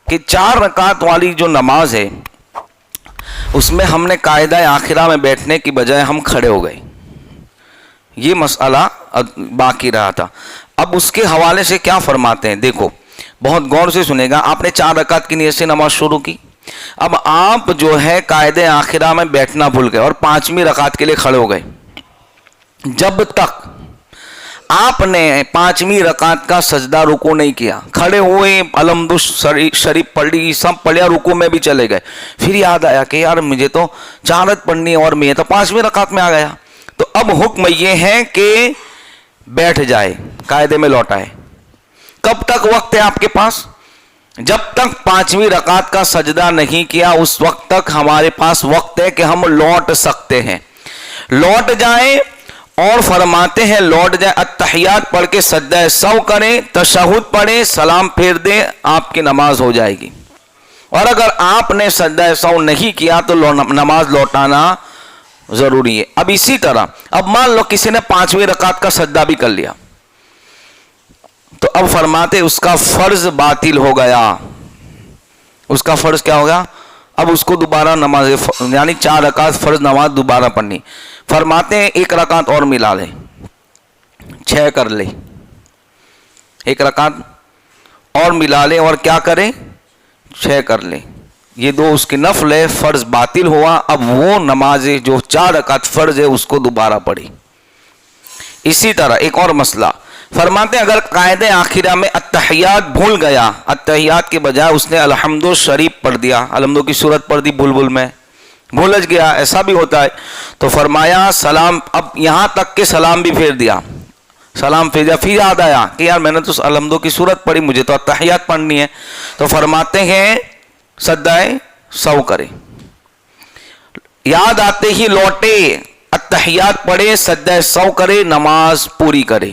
کہ 4 رکعت والی جو نماز ہے اس میں ہم نے قاعدہ آخرہ میں بیٹھنے کی بجائے ہم کھڑے ہو گئے، یہ مسئلہ باقی رہا تھا۔ اب اس کے حوالے سے کیا فرماتے ہیں، دیکھو بہت غور سے سنے گا۔ آپ نے 4 رکعت کی نیت سے نماز شروع کی، اب آپ جو ہے قاعدہ آخرہ میں بیٹھنا بھول گئے اور 5ویں رکعت کے لیے کھڑے ہو گئے۔ جب تک آپ نے 5ویں رکعت کا سجدہ رکوع نہیں کیا، کھڑے ہوئے الحمد شریف پڑھ لی، سب پڑھیا، رکوع میں بھی چلے گئے، پھر یاد آیا کہ یار مجھے تو 4 پڑھنی ہے اور میں تو 5ویں رکعت میں آ گیا، تو اب حکم یہ ہے کہ بیٹھ جائے، قاعدے میں لوٹائے۔ کب تک وقت ہے آپ کے پاس؟ جب تک 5ویں رکعت کا سجدہ نہیں کیا اس وقت تک ہمارے پاس وقت ہے کہ ہم لوٹ سکتے ہیں۔ لوٹ جائیں اور فرماتے ہیں لوٹ جائیں، التحیات پڑھ کے سجدہ سہو کریں، تشہد پڑھیں، سلام پھیر دیں، آپ کی نماز ہو جائے گی۔ اور اگر آپ نے سجدہ سہو نہیں کیا تو نماز لوٹانا ضروری ہے۔ اب اسی طرح اب مان لو کسی نے 5ویں رکعت کا سجدہ بھی کر لیا، تو اب فرماتے اس کا فرض باطل ہو گیا۔ اس کا فرض کیا ہوگا؟ اب اس کو دوبارہ نماز یعنی 4 رکعت فرض نماز دوبارہ پڑھنی۔ فرماتے ہیں 1 رکعت اور ملا لے، 6 کر لے، 1 رکعت اور ملا لے اور کیا کرے؟ 6 کر لے۔ یہ 2 اس کی نفل ہے، فرض باطل ہوا، اب وہ نماز جو 4 رکعت فرض ہے اس کو دوبارہ پڑھی۔ اسی طرح ایک اور مسئلہ فرماتے ہیں اگر قاعدہ آخرہ میں التحیات بھول گیا، التحیات کے بجائے اس نے الحمد شریف پڑھ دیا، الحمد کی صورت پڑھ دی بلبل میں، بھولج گیا، ایسا بھی ہوتا ہے، تو فرمایا سلام، اب یہاں تک کہ سلام بھی پھیر دیا، سلام پھیر دیا، پھر یاد آیا کہ یار میں نے تو الحمد کی صورت پڑھی، مجھے تو التحیات پڑھنی ہے، تو فرماتے ہیں سجدہ سہو کرے، یاد آتے ہی لوٹے، التحیات پڑھے، سجدہ سہو کرے، نماز پوری کرے۔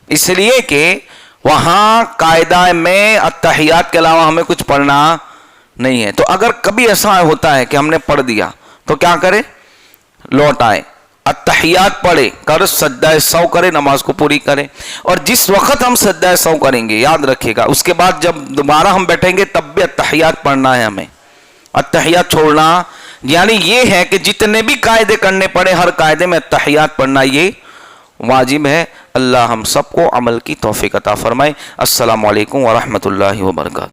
اس لیے کہ وہاں قاعدہ میں التحیات کے علاوہ ہمیں کچھ پڑھنا نہیں ہے۔ تو اگر کبھی ایسا ہوتا ہے کہ ہم نے پڑھ دیا تو کیا کرے؟ لوٹ آئے، التحیات پڑھے کر سجدہ سہو کرے، نماز کو پوری کرے۔ اور جس وقت ہم سجدہ سہو کریں گے یاد رکھیے گا، اس کے بعد جب دوبارہ ہم بیٹھیں گے تب بھی التحیات پڑھنا ہے ہمیں، التحیات چھوڑنا یعنی یہ ہے کہ جتنے بھی قاعدے کرنے پڑے ہر قاعدے میں التحیات پڑھنا یہ واجب ہے۔ اللہ ہم سب کو عمل کی توفیق عطا فرمائے۔ السلام علیکم ورحمۃ اللہ وبرکاتہ۔